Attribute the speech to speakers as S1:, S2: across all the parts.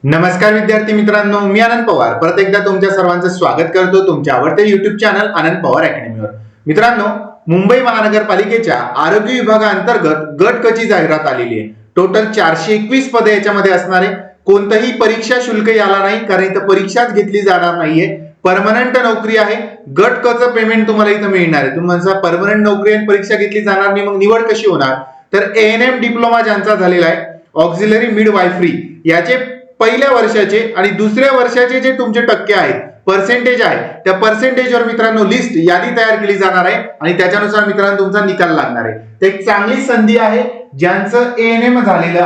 S1: नमस्कार विद्यार्थी मित्रांनो, मी आनंद पवार परत एकदा तुमच्या सर्वांचं स्वागत करतो तुमच्या आवडत्या युट्यूब चॅनल आनंद पवार अकॅडमीवर। मित्रांनो, मुंबई महानगरपालिकेच्या आरोग्य विभागाअंतर्गत गट क ची जाहिरात आलेली आहे। टोटल 421 पदे याच्यामध्ये असणार आहे। कोणतंही परीक्षा शुल्क याला नाही, कारण इथं परीक्षाच घेतली जाणार नाहीये। परमनंट नोकरी आहे। गट क चं पेमेंट तुम्हाला इथं मिळणार आहे। तुम्हाला परमनंट नोकरी आणि परीक्षा घेतली जाणार नाही, मग निवड कशी होणार? तर एएनएम डिप्लोमा ज्यांचा झालेला आहे, ऑक्झिलरी मिडवायफरी, याचे पहिल्या वर्षाचे आणि दुसऱ्या वर्षाचे जे तुमचे टक्के आहेत, पर्सेंटेज आहे, त्या पर्सेंटेजवर मित्रांनो लिस्ट यादी तयार केली जाणार आहे आणि त्याच्यानुसार मित्रांनो तुमचा निकाल लागणार आहे। ते एक चांगली संधी आहे ज्यांचं एएनएम झालेलं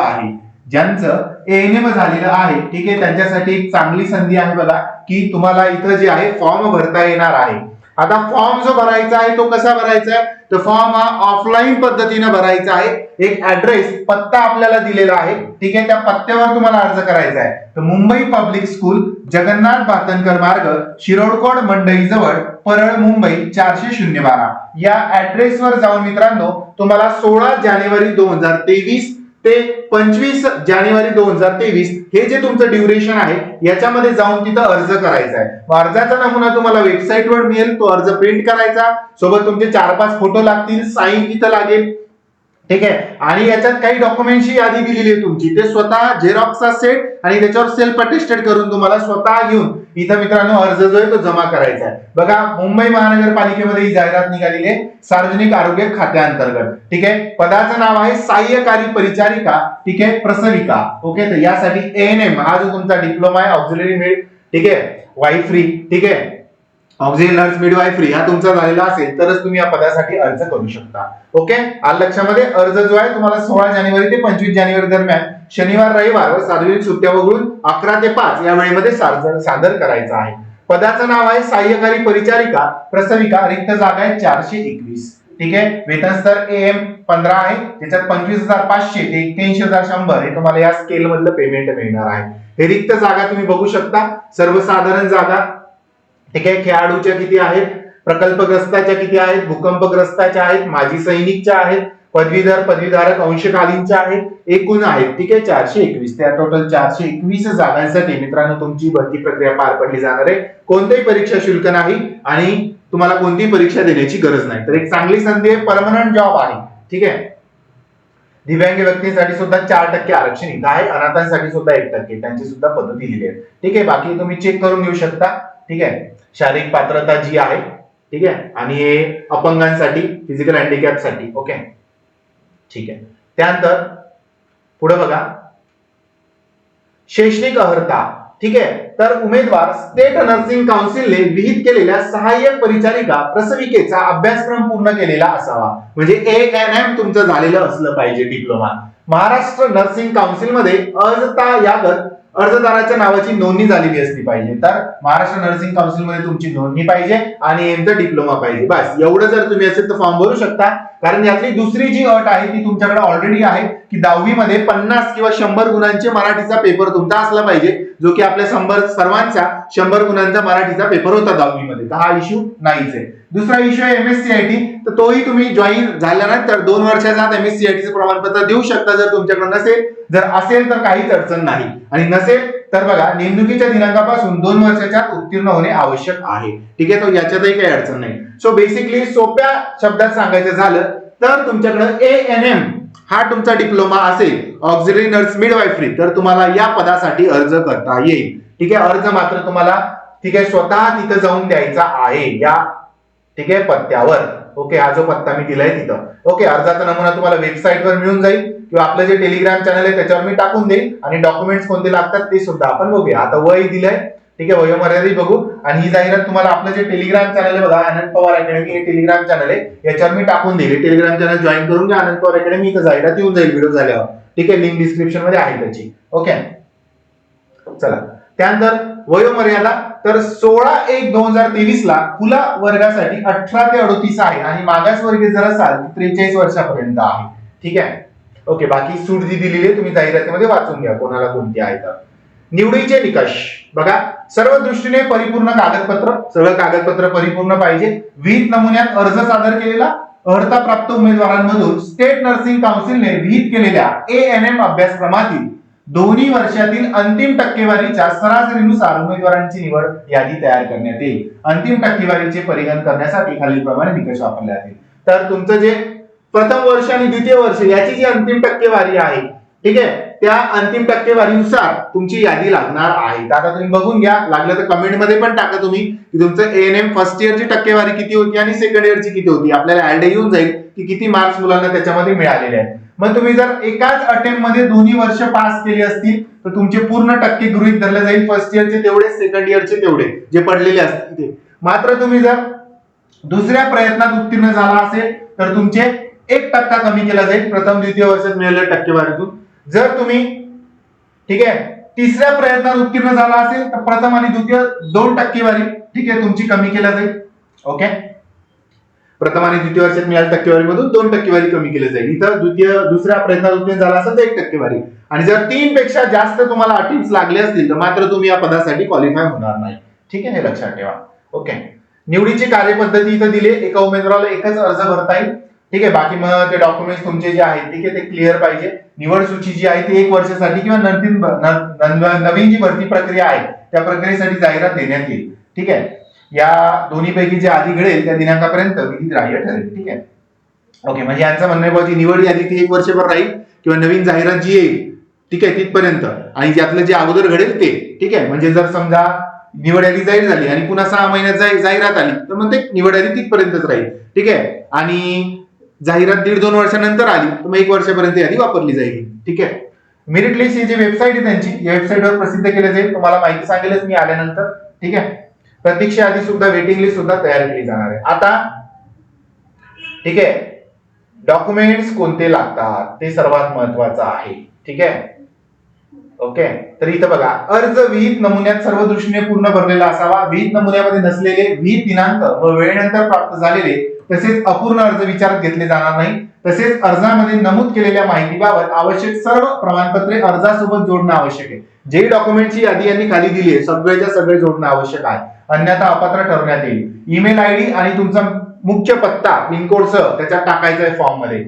S1: आहे, ठीक आहे, त्यांच्यासाठी एक चांगली संधी आहे बघा, की तुम्हाला इथं जे आहे फॉर्म भरता येणार आहे। आता फॉर्म जो भरायचा आहे तो कसा भरायचा आहे? तर फॉर्म हा ऑफलाईन पद्धतीने भरायचा आहे। एक ऍड्रेस, पत्ता आपल्याला दिलेला आहे, ठीक आहे, त्या पत्त्यावर तुम्हाला अर्ज करायचा आहे। तर मुंबई पब्लिक स्कूल, जगन्नाथ भातनकर मार्ग, शिरोडकोड मंडई जवळ, परळ, मुंबई 400-012 या ऍड्रेसवर जाऊन मित्रांनो तुम्हाला 16 जानेवारी 2023 ते 25 जानेवारी 2023 हे जे तुमचं ड्युरेशन आहे याच्यामध्ये जाऊन तिथं अर्ज करायचा आहे। अर्जाचा नमुना तुम्हाला वेबसाईटवर मिळेल, तो अर्ज प्रिंट करायचा, सोबत तुमचे 4-5 फोटो लागतील, साइन इथं लागेल, ठीक आहे। आणि याच्यात काही डॉक्युमेंटची यादी दिलेली आहे तुमची, ते स्वतः झेरॉक्सचा सेट आणि त्याच्यावर सेल्फ अटेस्टेड करून तुम्हाला स्वतः घेऊन इथं मित्रांनो अर्ज जो आहे तो जमा करायचा आहे। बघा, मुंबई महानगरपालिकेमध्ये ही जाहिरात निघालेली आहे सार्वजनिक आरोग्य खात्याअंतर्गत, ठीक आहे। पदाचं नाव आहे सहाय्यकारी परिचारिका, ठीक आहे, प्रसविका, ओके। तर यासाठी एएनएम हा जो तुमचा डिप्लोमा आहे, ऑक्झिलरी मिड, ठीक आहे, वाईफरी, ठीक आहे, ऑक्झिलरी नर्स मिडवायफरी हा तुमचा झालेला असेल तरच तुम्ही या पदासाठी अर्ज करू शकता, ओके। आलं लक्षामध्ये? अर्ज जो आहे तुम्हाला 16 जानेवारी ते 25 जानेवारी दरम्यान शनिवार, रविवार व सार्वजनिक सुट्ट्या वगळून 11 ते 5 या वेळेमध्ये सादर करायचा आहे। पदाचं नाव आहे सहाय्यकारी परिचारिका प्रसविका, रिक्त जागा आहे 421, ठीक आहे। वेतन स्तर एएम 15 आहे, त्याच्यात 25,500 ते 81,100 हे तुम्हाला या स्केल मधलं पेमेंट मिळणार आहे। हे रिक्त जागा तुम्ही बघू शकता, सर्वसाधारण जागा, ठीक आहे, खेळाडूच्या किती आहेत, प्रकल्पग्रस्ताच्या किती आहेत, भूकंपग्रस्ताच्या आहेत, माजी सैनिकच्या आहेत, पदवीधर पदवीधारक अंशकालीनच्या आहेत, एकूण आहेत, ठीक आहे, 421। त्या टोटल 421 जागांसाठी मित्रांनो तुमची भरती प्रक्रिया पार पडली जाणार आहे। कोणतेही परीक्षा शुल्क नाही आणि तुम्हाला कोणतीही परीक्षा देण्याची गरज नाही। तर एक चांगली संधी आहे, परमनंट जॉब आहे, ठीक आहे। दिव्यांग व्यक्तींसाठी सुद्धा 4% आरक्षण इथं आहे, अनाथांसाठी सुद्धा 1%, त्यांची सुद्धा पदं दिलेली आहेत, ठीक आहे। बाकी तुम्ही चेक करून घेऊ शकता, ठीक आहे। शारीरिक पात्रता जी आहे, ठीक आहे, आणि हे अपंगांसाठी, फिजिकल हँडिकॅप साठी, ओके, ठीक आहे। त्यानंतर पुढे बघा, शैक्षणिक अर्हता, ठीक आहे। तर उमेदवार स्टेट नर्सिंग काउन्सिलने विहित केलेल्या सहाय्यक परिचारिका प्रसविकेचा अभ्यासक्रम पूर्ण केलेला असावा, म्हणजे एएनएम तुमचं झालेलं असलं पाहिजे, डिप्लोमा। महाराष्ट्र नर्सिंग काउन्सिल मध्ये यागत अर्जदाराच्या नावाची नोंदणी झालेली असली पाहिजे। तर महाराष्ट्र नर्सिंग काउन्सिल मध्ये तुमची नोंदणी पाहिजे आणि एमचा डिप्लोमा पाहिजे, बस एवढं जर तुम्ही असेल तर फॉर्म भरू शकता। कारण यातली दुसरी जी अट आहे ती तुमच्याकडे ऑलरेडी आहे, की 10वी मध्ये 50 किंवा 100 गुणांचे मराठीचा पेपर तुमचा असला पाहिजे, जो की आपल्या सर्वांचा 100 गुणांचा मराठीचा पेपर होता 10वी मध्ये, तर हा इश्यू नाहीच आहे। दुसरा इश्यू आहे एमएससीआयटी, तर तोही तुम्ही जॉईन झाल्यानंतर 2 वर्षाच्या आत एमएससीआयटीचं प्रमाणपत्र देऊ शकता जर तुमच्याकडे नसेल। जर असेल तर काहीच अडचण नाही, आणि नसेल तर बघा, नेमणुकीच्या दिनांकापासून 2 वर्षाच्या उत्तीर्ण होणे आवश्यक आहे, ठीक आहे। तो याच्यातही काही अडचण नाही। सो बेसिकली सोप्या शब्दात सांगायचं झालं तर तुमच्याकडे एएनएम हा तुमचा डिप्लोमा असेल, ऑक्झिलरी नर्स मिडवायफरी, तर तुम्हाला या पदासाठी अर्ज करता येईल, ठीक आहे। अर्ज मात्र तुम्हाला, ठीक आहे, स्वतः तिथं जाऊन द्यायचा आहे या, ठीक आहे, पत्त्यावर, ओके। हा जो पत्ता मी दिलाय तिथं, ओके। अर्जाचा नमुना तुम्हाला वेबसाईटवर मिळून जाईल किंवा आपलं जे टेलिग्राम चॅनल आहे त्याच्यावर मी टाकून देईल, आणि डॉक्युमेंट्स कोणते लागतात ते सुद्धा आपण बघूया। आता वय दिलंय, ठीक आहे, वयोमर्यादा बघू, आणि ही जाहिरात तुम्हाला आपलं जे टेलिग्राम चॅनल आहे बघा, आनंद पवार अकॅडमी हे टेलिग्राम चॅनल आहे, याच्यावर मी टाकून देईल। टेलिग्राम चॅनल जॉईन करून घ्या, आनंद पवार अकॅडमी, इथं जाहिरात येऊन जाईल व्हिडिओ झाल्यावर, ठीक आहे। लिंक डिस्क्रिप्शन मध्ये आहे त्याची, ओके। चला, त्यानंतर वयोमर्यादा, तर 16/1/2023 ला खुला वर्गासाठी 18 ते 38 आहे, आणि मागासवर्गीय जर असाल 43 वर्षापर्यंत आहे, ठीक आहे, ओके। बाकी सूट जी दिलेली आहे तुम्ही जाहिरातीमध्ये वाचून घ्या कोणाला कोणती आहे तर। निवडीचे निकष बघा, सर्व दृष्टीने परिपूर्ण कागदपत्र, सगळं कागदपत्र परिपूर्ण पाहिजे। विहित नमुन्यात अर्ज सादर केलेला, अर्हता प्राप्त उमेदवारांमधून स्टेट नर्सिंग काउन्सिलने विहित केलेल्या एएनएम अभ्यासक्रमातील दोन्ही वर्षातील अंतिम टक्केवारीच्या सरासरीनुसार उमेदवारांची निवड यादी तयार करण्यात येईल. अंतिम टक्केवारीचे परिगण करण्यासाठी खालीलप्रमाणे निकष वापरले जातील. तर तुमचं जे प्रथम वर्ष आणि द्वितीय वर्ष याची जी अंतिम टक्केवारी आहे, ठीक आहे, त्या अंतिम टक्केवारीनुसार तुमची यादी लागणार आहे. आता तुम्ही बघून घ्या, लागलं तर कमेंट मध्ये पण टाका तुम्ही की तुमचं एएनएम फर्स्ट इयरची टक्केवारी किती होती आणि सेकंड इयरची किती होती. आपल्याला आयडिया येऊन जाईल की किती मार्क्स मुलांना त्याच्यामध्ये मिळालेले आहेत. मग तुम्ही जर एकाच अटेम्प्ट मध्ये दोन्ही वर्ष पास केली असतील तर तुमचे पूर्ण टक्के गृहीत धरले जाईल, फर्स्ट इयरचे तेवढे, सेकंड इयरचे तेवढे जे पडलेले असतील ते. मात्र तुम्ही जर दुसऱ्या प्रयत्नात उत्तीर्ण झाला असेल तर तुमचे 1% कमी केला जाईल प्रथम द्वितीय वर्षात मिळालेल्या टक्केवारीतून. जर तुम्ही, ठीक आहे, तिसऱ्या प्रयत्नात उत्तीर्ण झाला असेल तर प्रथम आणि द्वितीय 2 टक्केवारी, ठीक आहे, तुमची कमी केला जाईल. ओके, प्रथम आणि द्वितीय वर्षात मिळालेल्या टक्केवारीमधून 2 टक्केवारी कमी केली जाईल. इथं दुसऱ्या प्रयत्नात उत्तीर्ण झाला असेल तर 1 टक्केवारी. आणि जर 3 पेक्षा जास्त तुम्हाला अटेम्प्ट्स लागले असतील तर मात्र तुम्ही या पदासाठी क्वालिफाय होणार नाही. ठीक आहे, हे लक्षात ठेवा. ओके, निवडीची कार्यपद्धती इथं दिली. एका उमेदवाराला एकच अर्ज भरता येईल. ठीक आहे, बाकी मग ते डॉक्युमेंट्स तुमचे जे आहेत, ठीक आहे, ते क्लिअर पाहिजे. निवड सूची जी आहे ती 1 वर्षासाठी किंवा नवीन जी भरती प्रक्रिया आहे त्या प्रक्रियेसाठी जाहिरात देण्यात येईल. ठीक आहे, या दोन्हीपैकी जे आधी घडेल त्या दिनांकापर्यंत विधिग्राह्य ठरेल. ठीक आहे, ओके, म्हणजे यांचं म्हणणं आहे की निवड यादी ती 1 वर्षभर राहील किंवा नवीन जाहिरात जी येईल, ठीक आहे, तिथपर्यंत, आणि ज्यातलं जे अगोदर घडेल ते. ठीक आहे, म्हणजे जर समजा निवड यादी जाहीर झाली आणि पुन्हा 6 महिन्यात जाहिरात आली तर मग ते निवड यादी तिथपर्यंतच राहील. ठीक आहे, आणि जाहिरात 1.5-2 वर्षानंतर आली तर मग 1 वर्षापर्यंत यादी वापरली जाईल. ठीक आहे, मेरिट लिस्ट ही जी वेबसाईट आहे त्यांची, या वेबसाईटवर प्रसिद्ध केले जाईल. तुम्हाला माहिती सांगेलच मी आल्यानंतर. ठीक आहे, प्रतीक्षा यादी सुद्धा, वेटिंग लिस्ट सुद्धा तयार केली जाणार आहे. आता ठीक आहे, डॉक्युमेंट्स कोणते लागतात ते सर्वात महत्वाचं आहे. ठीक आहे, ओके, तर इथं बघा, अर्ज विहित नमुन्यात सर्व दृष्टीने पूर्ण भरलेला असावा. विहित नमुन्यामध्ये नसलेले, विहित दिनांक व वेळेनंतर प्राप्त झालेले तसेच अपूर्ण अर्ज विचारात घेतले जाणार नाही. तसेच अर्जामध्ये नमूद केलेल्या माहितीबाबत आवश्यक सर्व प्रमाणपत्रे अर्जासोबत जोडणं आवश्यक आहे. जे डॉक्युमेंटची यादी यांनी खाली दिली आहे सगळेच्या सगळे जोडणं आवश्यक आहे, अन्यथा अपात्र ठरवण्यात येईल. ईमेल आयडी आणि तुमचा मुख्य पत्ता पिनकोड सह त्याच्यात टाकायचा आहे फॉर्म मध्ये.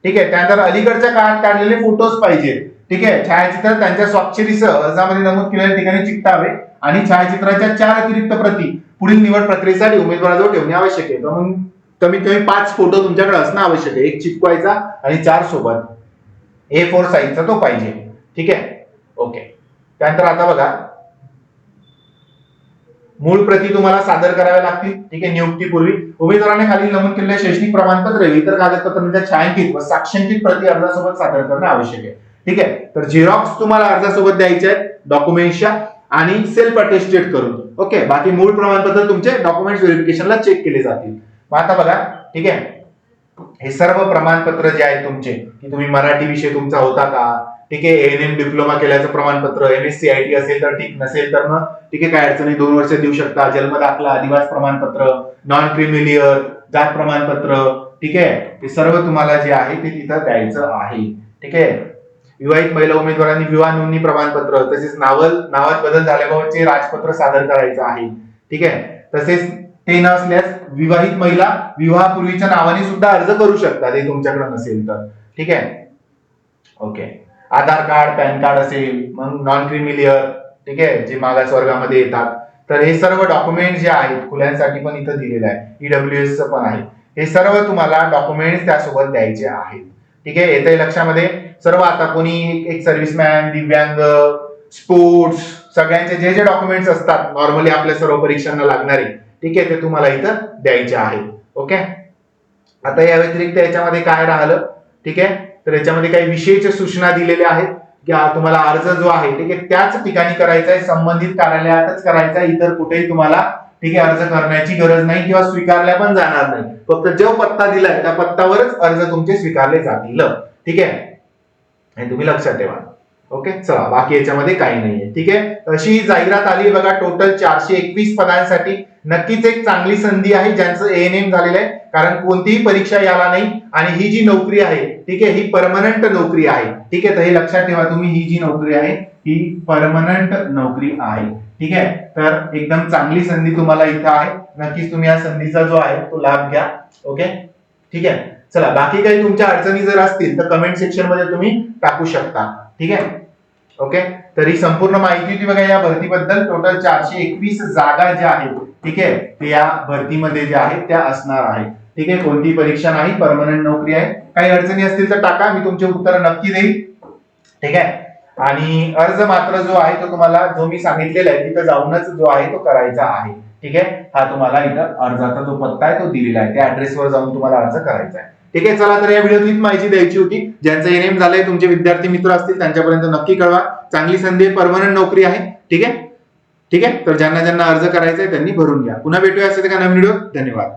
S1: ठीक आहे, त्यानंतर अलीकडच्या काळात काढलेले फोटोज पाहिजे. ठीक आहे, छायाचित्र त्यांच्या स्वाक्षरीसह अर्जामध्ये नमूद केलेल्या ठिकाणी चिकटावे आणि छायाचित्राच्या 4 अतिरिक्त प्रती पुढील निवड प्रक्रियेसाठी उमेदवाराजवळ ठेवणे आवश्यक आहे. तर मग कमीत कमी 5 फोटो तुमच्याकडे असणं आवश्यक आहे. 1 चिपकवायचा आणि 4 सोबत A4 साईजचा तो पाहिजे. ठीक आहे, ओके. त्यानंतर आता बघा, मूळ प्रती तुम्हाला सादर कराव्या लागतील. ठीक आहे, नियुक्तीपूर्वी उमेदवाराने खाली नमूद केलेले शैक्षणिक प्रमाणपत्र, इतर कागदपत्रांच्या छायांकित व साक्षांकित प्रती अर्जासोबत सादर करणं आवश्यक आहे. ठीक आहे, तर झेरॉक्स तुम्हाला अर्जासोबत द्यायचे आहेत डॉक्युमेंट्सच्या आणि सेल्फ अटेस्टेड करून. ओके, बाकी मूळ प्रमाणपत्र तुमचे डॉक्युमेंट्स व्हेरिफिकेशनला चेक केले जातील. मग आता बघा, ठीक आहे, हे सर्व प्रमाणपत्र जे आहेत तुमचे, की तुम्ही मराठी विषय तुमचा होता का, ठीक आहे, एएनएम डिप्लोमा केल्याचं प्रमाणपत्र, एमएससी आयटी असेल तर ठीक, नसेल तर मग ठीक आहे, काय अडचणी 2 वर्ष देऊ शकता. जन्म दाखला, आदिवास प्रमाणपत्र, नॉन क्रिमिलियर, जात प्रमाणपत्र, ठीक आहे, हे सर्व तुम्हाला जे आहे ते तिथं द्यायचं आहे. ठीक आहे, विवाहित महिला उमेदवारांनी विवाह नोंदणी प्रमाणपत्र, तसेच नावात बदल झाल्याबाबतचे राजपत्र सादर करायचं आहे. ठीक आहे, तसेच ते नसल्यास विवाहित महिला विवाहापूर्वीच्या नावाने सुद्धा अर्ज करू शकतात, हे तुमच्याकडे नसेल तर. ठीक आहे, ओके. आधार कार्ड, पॅन कार्ड असेल, मग नॉन क्रिमिलियर, ठीक आहे, जे मागास वर्गामध्ये येतात, तर हे सर्व डॉक्युमेंट जे आहेत खुल्यांसाठी पण इथं दिलेलं आहे, ईडब्ल्यूएस पण आहे. हे सर्व तुम्हाला डॉक्युमेंट त्यासोबत द्यायचे आहेत. ठीक आहे, येते लक्षामध्ये सर्व. आता कोणी एक सर्व्हिसमॅन, दिव्यांग, स्पोर्ट्स, सगळ्यांचे जे जे डॉक्युमेंट्स असतात नॉर्मली आपल्या सर्व परीक्षांना लागणारे, ठीक आहे, ते तुम्हाला इथं द्यायचे आहेत. ओके, आता या व्यतिरिक्त याच्यामध्ये काय राहिलं, ठीक आहे, तर याच्यामध्ये काही विषयाच्या सूचना दिलेल्या आहेत की तुम्हाला अर्ज जो आहे, ठीक आहे, त्याच ठिकाणी करायचा आहे, संबंधित कार्यालयातच करायचा आहे. इतर कुठेही तुम्हाला, ठीक आहे, अर्ज करण्याची गरज नाही किंवा स्वीकारल्या पण जाणार नाही. फक्त जो पत्ता दिलाय त्या पत्त्यावरच अर्ज तुमचे स्वीकारले जातील. ठीक आहे, हे तुम्ही लक्षात ठेवा. ओके, चला, बाकी याच्यामध्ये काही नाहीये. ठीक आहे, अशी जाहिरात आली बघा, टोटल 421 पदांसाठी. नक्कीच एक चांगली संधी आहे ज्यांचं एएनएम झालेलं आहे, कारण कोणतीही परीक्षा याला नाही. आणि ही जी नोकरी आहे, ठीक आहे, ही परमनंट नोकरी आहे. ठीक आहे, तर हे लक्षात ठेवा तुम्ही, ही जी नोकरी आहे ही परमनंट नोकरी आहे. ठीक आहे, तर एकदम चांगली संधी तुम्हाला इथं आहे. नक्कीच तुम्ही या संधीचा जो आहे तो लाभ घ्या. ओके, ठीक आहे, चला, बाकी काही तुमच्या अडचणी जर असतील तर कमेंट सेक्शन मध्ये तुम्ही टाकू शकता. ठीक आहे, ओके, तर ही संपूर्ण माहिती होती बघा या भरतीबद्दल. टोटल 421 जागा ज्या आहेत, ठीक आहे, ते या भरतीमध्ये ज्या आहेत त्या असणार आहेत. ठीक आहे, कोणती परीक्षा नाही, परमनंट नोकरी आहे. काही अडचणी असतील तर टाका, मी तुमचे उत्तर नक्की देईल. ठीक आहे, आणि अर्ज मात्र जो आहे तो तुम्हाला जो मी सांगितलेला आहे तिथं जाऊनच जो आहे तो करायचा आहे. ठीक आहे, हा तुम्हाला इथं अर्जाचा जो पत्ता आहे तो दिलेला आहे, त्या ऍड्रेसवर जाऊन तुम्हाला अर्ज करायचा आहे. ठीक आहे, चला तर या व्हिडिओत हीच माहिती द्यायची होती. ज्यांचं एनएम झालंय, तुमचे विद्यार्थी मित्र असतील त्यांच्यापर्यंत नक्की कळवा. चांगली संधी, परमनंट नोकरी आहे. ठीक आहे, ठीक आहे, तर ज्यांना ज्यांना अर्ज करायचा आहे त्यांनी भरून घ्या. पुन्हा भेटूया असेल एका नवीन व्हिडिओ. धन्यवाद.